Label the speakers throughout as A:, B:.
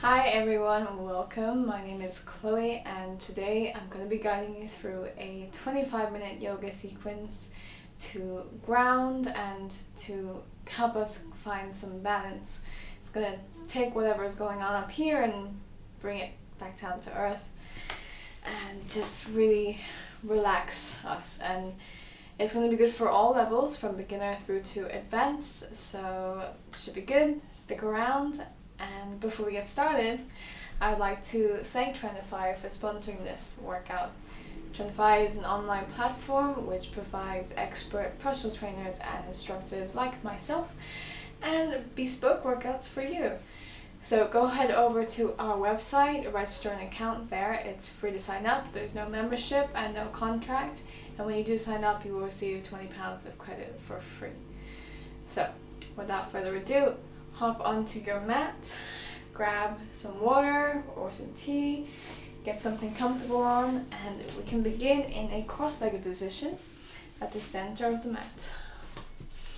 A: Hi everyone, welcome. My name is Chloe and today I'm going to be guiding you through a 25-minute yoga sequence to ground and to help us find some balance. It's going to take whatever is going on up here and bring it back down to earth and just really relax us. And it's going to be good for all levels, from beginner through to advanced, so it should be good. Stick around. And before we get started, I'd like to thank Trendify for sponsoring this workout. Trendify is an online platform which provides expert personal trainers and instructors like myself and bespoke workouts for you. So go ahead over to our website, register an account there. It's free to sign up. There's no membership and no contract. And when you do sign up, you will receive £20 of credit for free. So without further ado, hop onto your mat, grab some water or some tea, get something comfortable on, and we can begin in a cross-legged position at the center of the mat.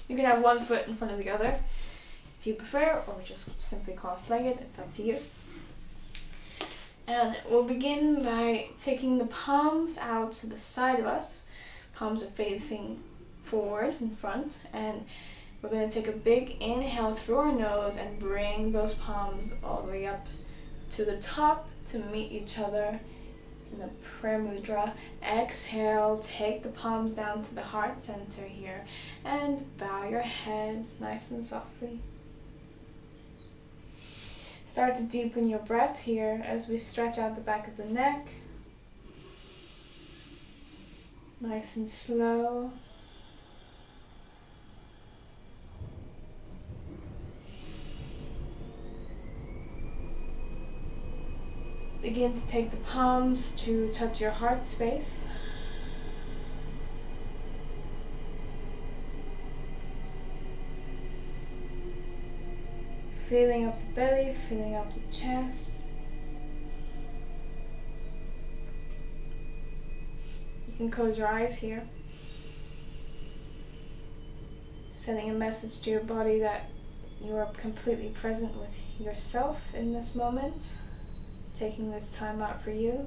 A: You can have one foot in front of the other if you prefer, or just simply cross-legged, it's up to you. And we'll begin by taking the palms out to the side of us. Palms are facing forward in front, and we're going to take a big inhale through our nose and bring those palms all the way up to the top to meet each other in the prayer mudra. Exhale, take the palms down to the heart center here and bow your head nice and softly. Start to deepen your breath here as we stretch out the back of the neck. Nice and slow. Begin to take the palms to touch your heart space. Feeling up the belly, feeling up the chest. You can close your eyes here. Sending a message to your body that you are completely present with yourself in this moment. Taking this time out for you.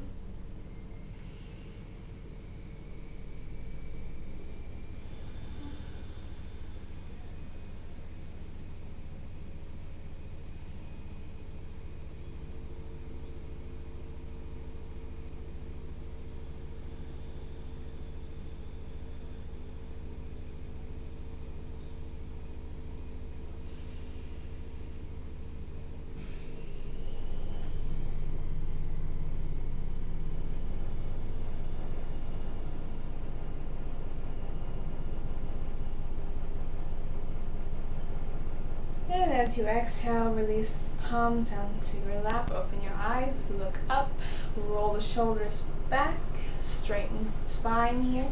A: And as you exhale, release the palms onto your lap, open your eyes, look up, roll the shoulders back, straighten the spine here.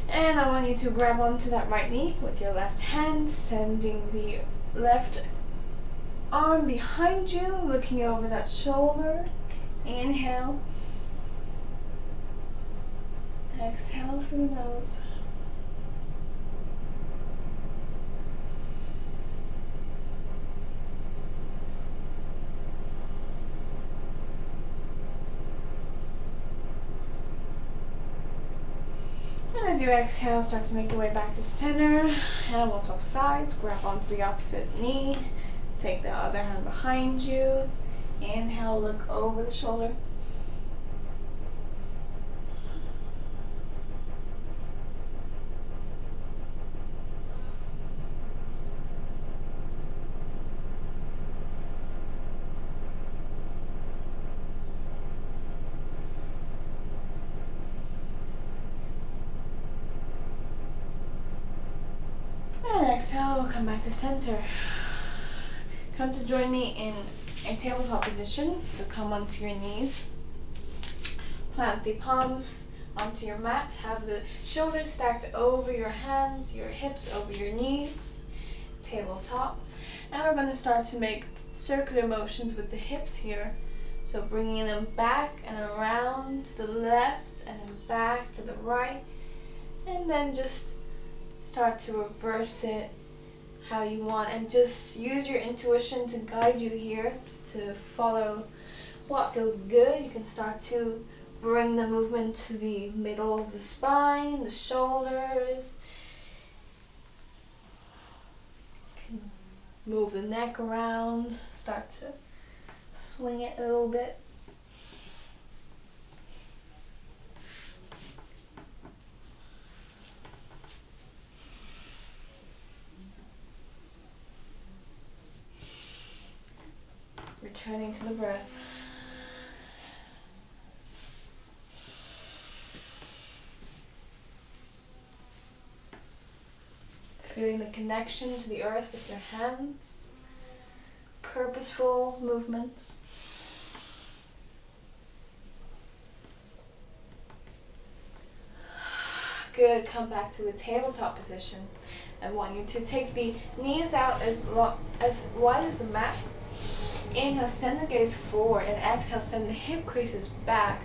A: And I want you to grab onto that right knee with your left hand, sending the left arm behind you, looking over that shoulder. Inhale. Exhale through the nose. As you exhale, start to make your way back to center, and we'll swap sides. Grab onto the opposite knee, take the other hand behind you. Inhale, look over the shoulder. And exhale, we'll come back to center. Come to join me in a tabletop position. So come onto your knees. Plant the palms onto your mat. Have the shoulders stacked over your hands, your hips over your knees. Tabletop. And we're going to start to make circular motions with the hips here. So bringing them back and around to the left and then back to the right. And then just start to reverse it how you want, and just use your intuition to guide you here to follow what feels good. You can start to bring the movement to the middle of the spine, the shoulders. You can move the neck around, start to swing it a little bit. Returning to the breath. Feeling the connection to the earth with your hands. Purposeful movements. Good, come back to a tabletop position. I want you to take the knees out as wide as the mat. Inhale, send the gaze forward, and exhale, send the hip creases back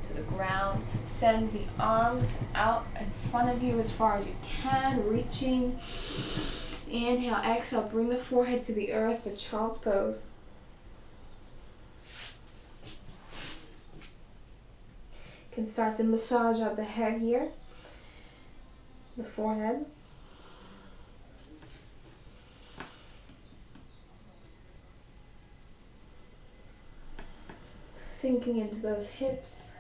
A: to the ground. Send the arms out in front of you as far as you can, reaching. Inhale, exhale, bring the forehead to the earth for child's pose. You can start to massage out the head here, the forehead. Sinking into those hips.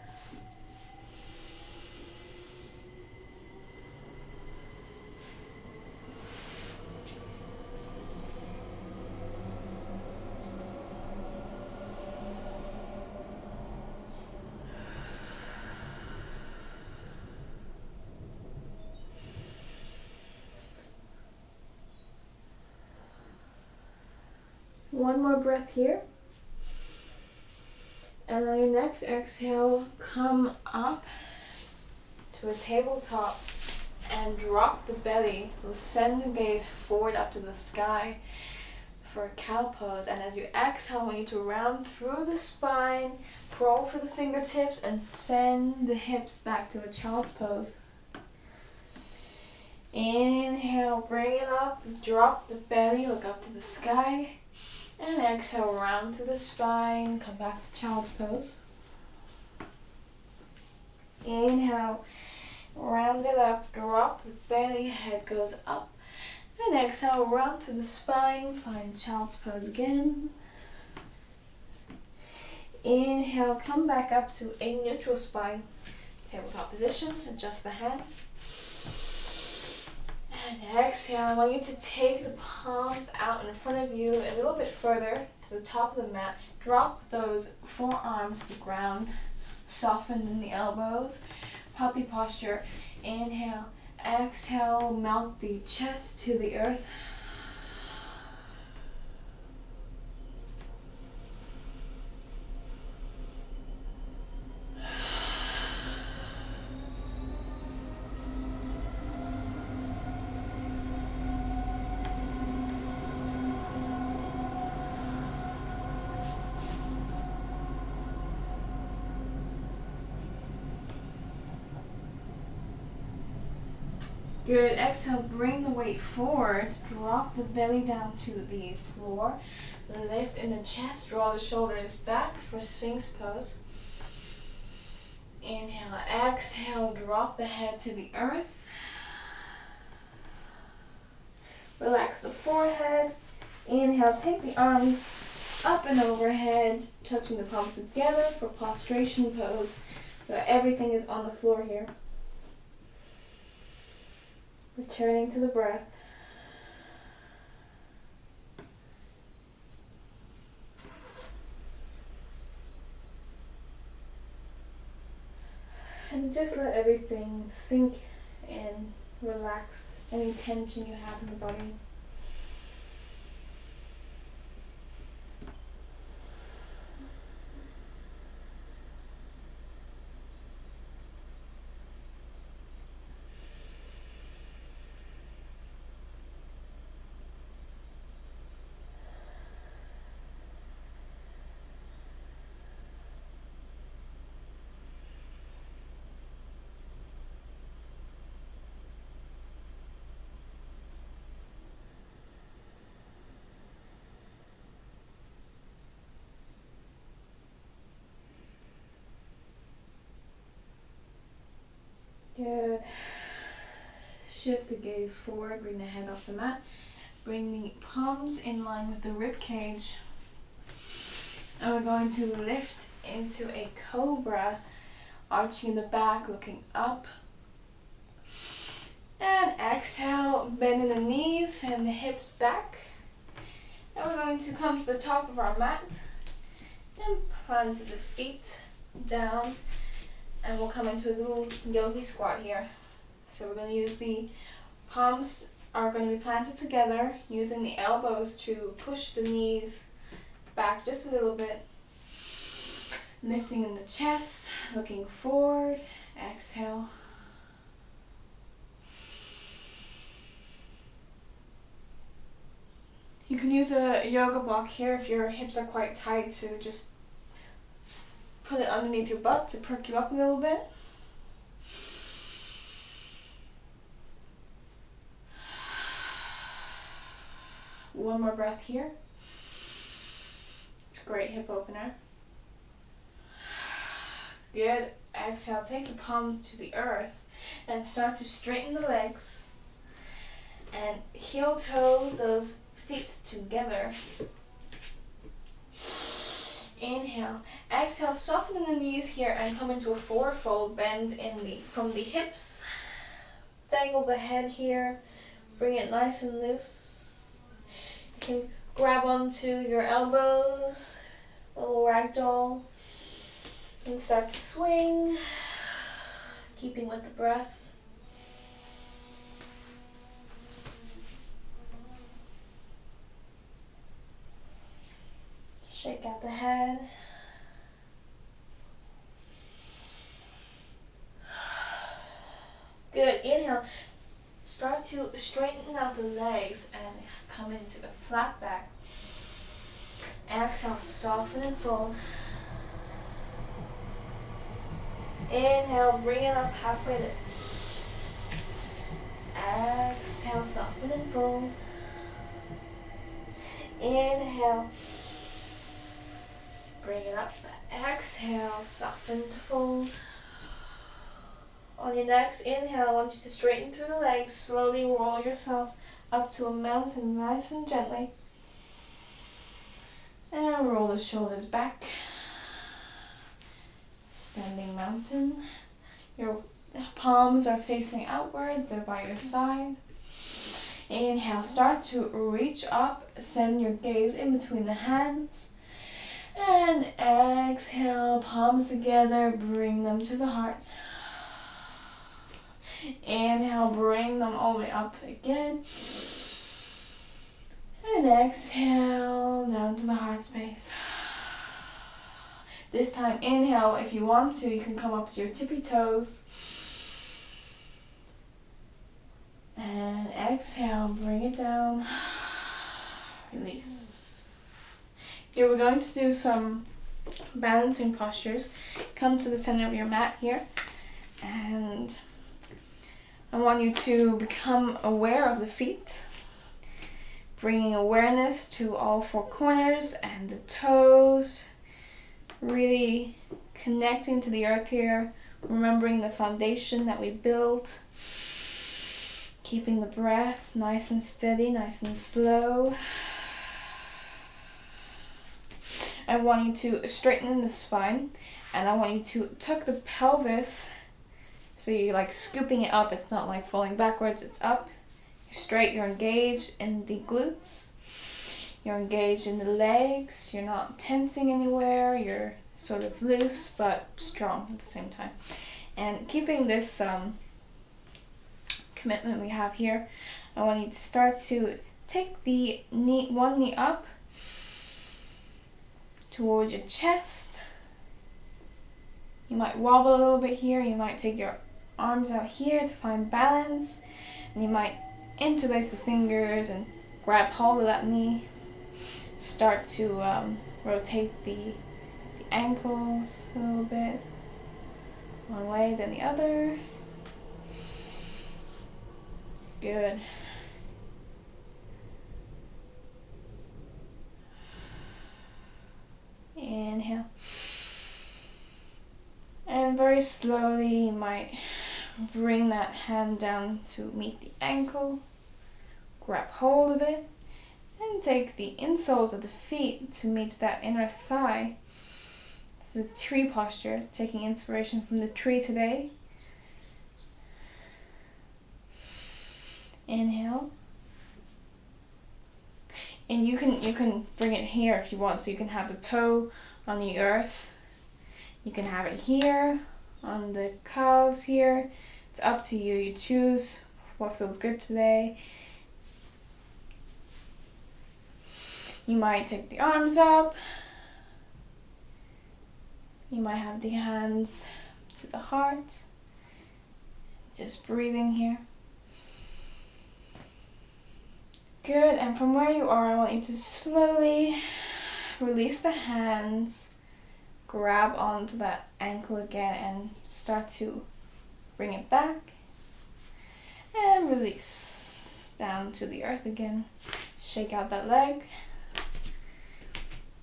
A: One more breath here. And on your next exhale, come up to a tabletop and drop the belly. Send the gaze forward up to the sky for a cow pose. And as you exhale, I want you to round through the spine, crawl for the fingertips, and send the hips back to a child's pose. Inhale, bring it up, drop the belly, look up to the sky. And exhale, round through the spine, come back to child's pose. Inhale, round it up, drop the belly, head goes up. And exhale, round through the spine, find child's pose again. Inhale, come back up to a neutral spine. Tabletop position, adjust the hands. And exhale, I want you to take the palms out in front of you a little bit further to the top of the mat. Drop those forearms to the ground. Soften in the elbows. Puppy posture. Inhale, exhale, melt the chest to the earth. Good. Exhale, bring the weight forward. Drop the belly down to the floor. Lift in the chest. Draw the shoulders back for Sphinx pose. Inhale, exhale, drop the head to the earth. Relax the forehead. Inhale, take the arms up and overhead, touching the palms together for prostration pose. So everything is on the floor here. Returning to the breath. And just let everything sink in, relax any tension you have in the body. gaze forward, bring the head off the mat. Bring the palms in line with the rib cage. And we're going to lift into a cobra, arching in the back, looking up. And exhale, bending the knees and the hips back. And we're going to come to the top of our mat and plant the feet down. And we'll come into a little yogi squat here. So we're going to use the palms are going to be planted together, using the elbows to push the knees back just a little bit. Lifting in the chest, looking forward, exhale. You can use a yoga block here if your hips are quite tight, to just put it underneath your butt to perk you up a little bit. One more breath here. It's a great hip opener. Good. Exhale, take the palms to the earth and start to straighten the legs and heel toe those feet together. Inhale. Exhale, soften the knees here and come into a forward fold. Bend from the hips. Dangle the head here. Bring it nice and loose. You can grab onto your elbows, a little ragdoll, and start to swing, keeping with the breath. Shake out the head. Good. Inhale. Start to straighten out the legs and come into a flat back. Exhale, soften and fold. Inhale, bring it up halfway lift. Exhale, soften and fold. Inhale, bring it up. Exhale, soften to fold. On your next inhale, I want you to straighten through the legs. Slowly roll yourself up to a mountain, nice and gently. And roll the shoulders back. Standing mountain. Your palms are facing outwards, they're by your side. Inhale, start to reach up, send your gaze in between the hands. And exhale, palms together, bring them to the heart. Inhale, bring them all the way up again. And exhale, down to the heart space. This time, inhale, if you want to, you can come up to your tippy toes. And exhale, bring it down. Release. Here we're going to do some balancing postures. Come to the center of your mat here. And I want you to become aware of the feet, bringing awareness to all four corners and the toes, really connecting to the earth here, remembering the foundation that we built, keeping the breath nice and steady, nice and slow. I want you to straighten the spine, and I want you to tuck the pelvis. So you're like scooping it up, it's not like falling backwards, it's up. You're straight, you're engaged in the glutes. You're engaged in the legs, you're not tensing anywhere, you're sort of loose but strong at the same time. And keeping this commitment we have here, I want you to start to take the one knee up towards your chest. You might wobble a little bit here, you might take your arms out here to find balance, and you might interlace the fingers and grab hold of that knee. Start to rotate the ankles a little bit, one way then the other. Good. Inhale. And very slowly you might bring that hand down to meet the ankle, grab hold of it, and take the insoles of the feet to meet that inner thigh. It's the tree posture, taking inspiration from the tree today. Inhale. And you can bring it here if you want, so you can have the toe on the earth. You can have it here, on the calves here. It's up to you. You choose what feels good today. You might take the arms up. You might have the hands to the heart. Just breathing here. Good, and from where you are, I want you to slowly release the hands, grab onto that ankle again, and start to bring it back. And release down to the earth again. Shake out that leg.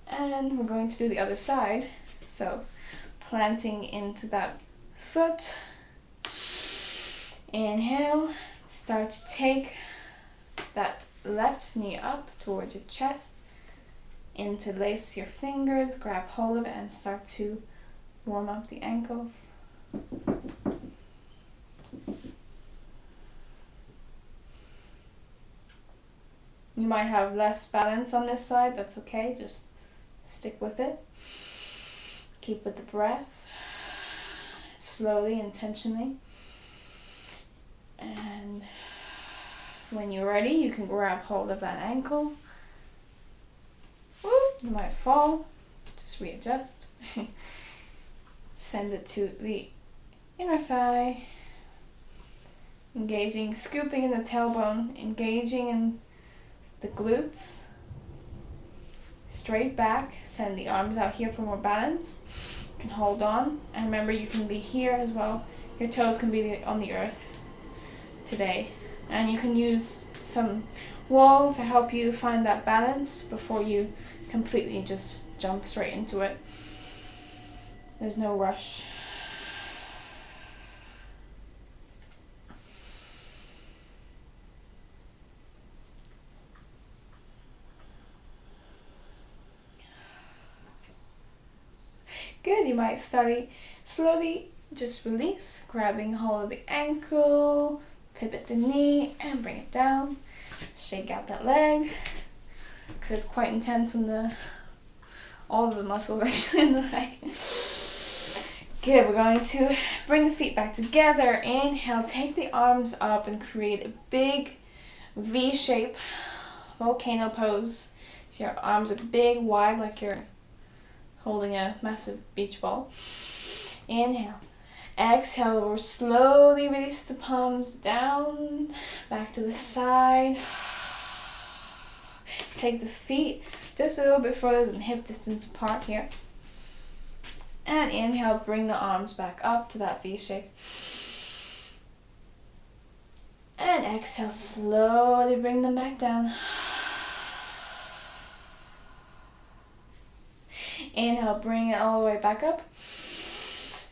A: And we're going to do the other side. So, planting into that foot. Inhale, start to take that left knee up towards your chest. Interlace your fingers, grab hold of it, and start to warm up the ankles. You might have less balance on this side, that's okay, just stick with it. Keep with the breath, slowly, intentionally. And when you're ready, you can grab hold of that ankle. Woo, you might fall, just readjust. Send it to the inner thigh. Engaging, scooping in the tailbone, engaging in the glutes. Straight back, send the arms out here for more balance. You can hold on, and remember you can be here as well. Your toes can be on the earth today. And you can use some wall to help you find that balance before you completely just jump straight into it. There's no rush. Good, you might start slowly, just release, grabbing hold of the ankle, pivot the knee and bring it down. Shake out that leg because it's quite intense in all of the muscles actually in the leg. Good, we're going to bring the feet back together. Inhale, take the arms up and create a big V shape, volcano pose. So your arms are big, wide, like you're holding a massive beach ball. Inhale. Exhale, we'll slowly release the palms down, back to the side. Take the feet just a little bit further than hip distance apart here. And inhale, bring the arms back up to that V shape. And exhale, slowly bring them back down. Inhale, bring it all the way back up.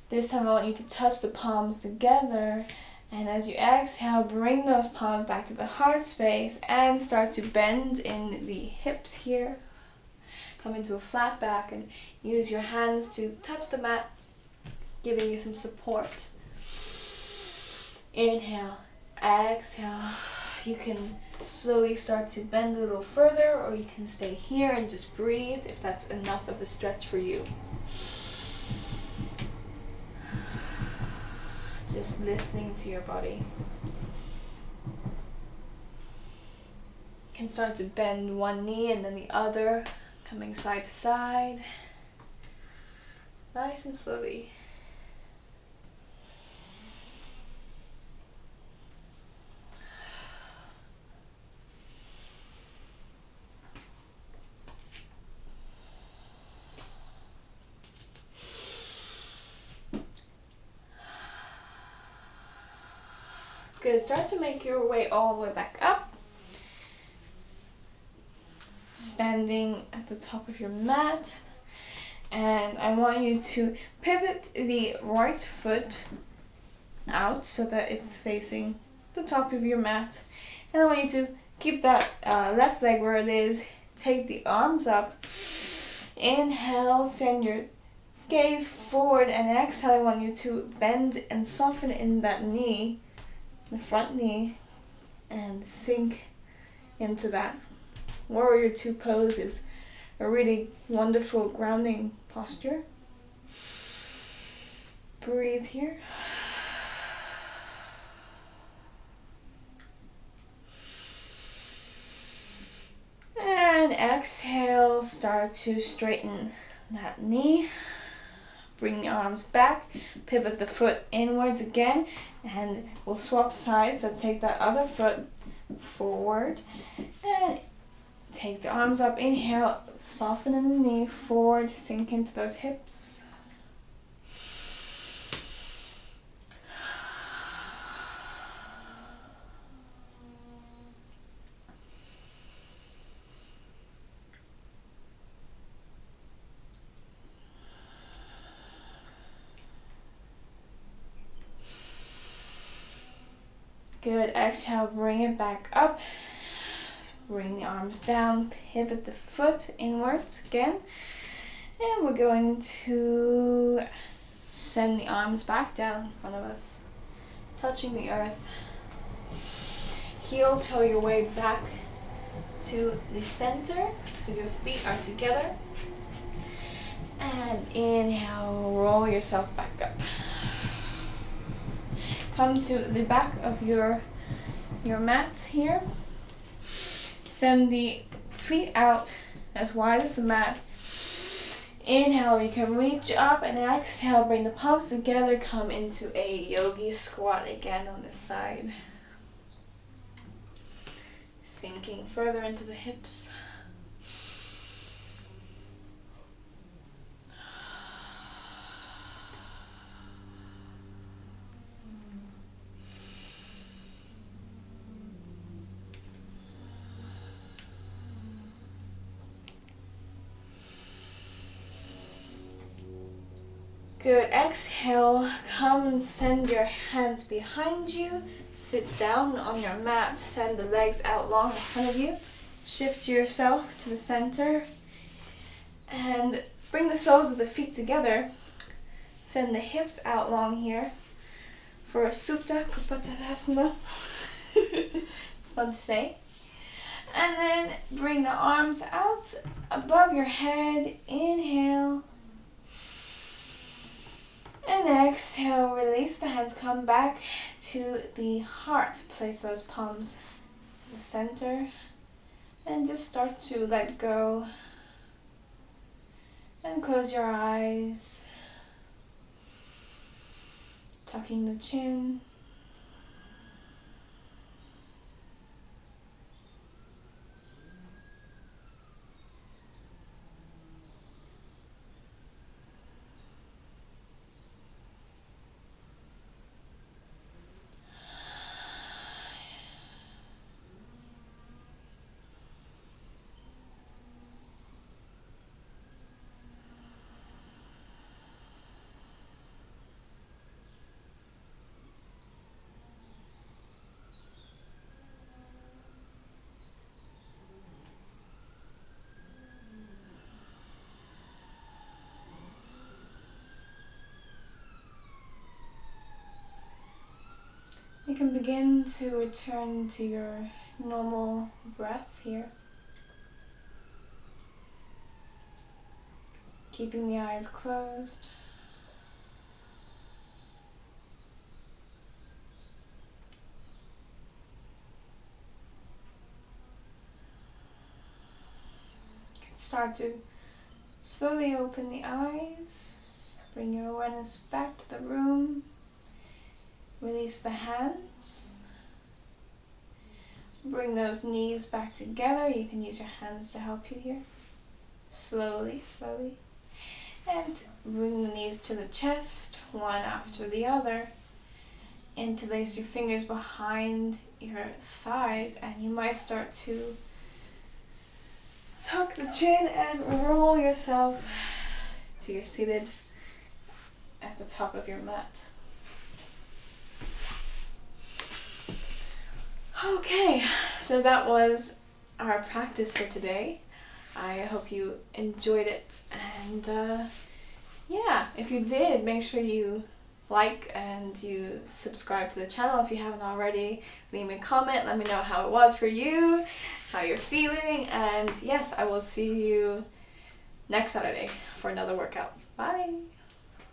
A: This time I want you to touch the palms together, and as you exhale, bring those palms back to the heart space and start to bend in the hips here. Come into a flat back and use your hands to touch the mat, giving you some support. Inhale, exhale. You can slowly start to bend a little further, or you can stay here and just breathe if that's enough of a stretch for you. Just listening to your body. You can start to bend one knee and then the other, coming side to side. Nice and slowly. Good, start to make your way all the way back up. Standing at the top of your mat. And I want you to pivot the right foot out so that it's facing the top of your mat. And I want you to keep that left leg where it is. Take the arms up. Inhale, send your gaze forward, and exhale, I want you to bend and soften in that knee, the front knee, and sink into that. Warrior Two pose is a really wonderful grounding posture. Breathe here. And exhale, start to straighten that knee. Bring the arms back, pivot the foot inwards again, and we'll swap sides. So take that other foot forward and take the arms up. Inhale, soften in the knee, forward, sink into those hips. Good. Exhale, bring it back up. Bring the arms down, pivot the foot inwards again. And we're going to send the arms back down in front of us, touching the earth. Heel toe your way back to the center, so your feet are together. And inhale, roll yourself back up. Come to the back of your mat here. Send the feet out as wide as the mat. Inhale, you can reach up, and exhale, bring the palms together, come into a yogi squat again on this side. Sinking further into the hips. Good. Exhale, come and send your hands behind you. Sit down on your mat. Send the legs out long in front of you. Shift yourself to the center. And bring the soles of the feet together. Send the hips out long here for a Supta Kripatanasana. It's fun to say. And then bring the arms out above your head. Inhale. And exhale, release the hands, come back to the heart. Place those palms to the center and just start to let go and close your eyes, tucking the chin. You can begin to return to your normal breath here. Keeping the eyes closed. You can start to slowly open the eyes. Bring your awareness back to the room. Release the hands. Bring those knees back together. You can use your hands to help you here. Slowly, slowly. And bring the knees to the chest, one after the other. Interlace your fingers behind your thighs, and you might start to tuck the chin and roll yourself to your seated at the top of your mat. Okay, so that was our practice for today. I hope you enjoyed it, and yeah, if you did, make sure you like and you subscribe to the channel if you haven't already. Leave me a comment, let me know how it was for you, how you're feeling, and yes, I will see you next Saturday for another workout. Bye!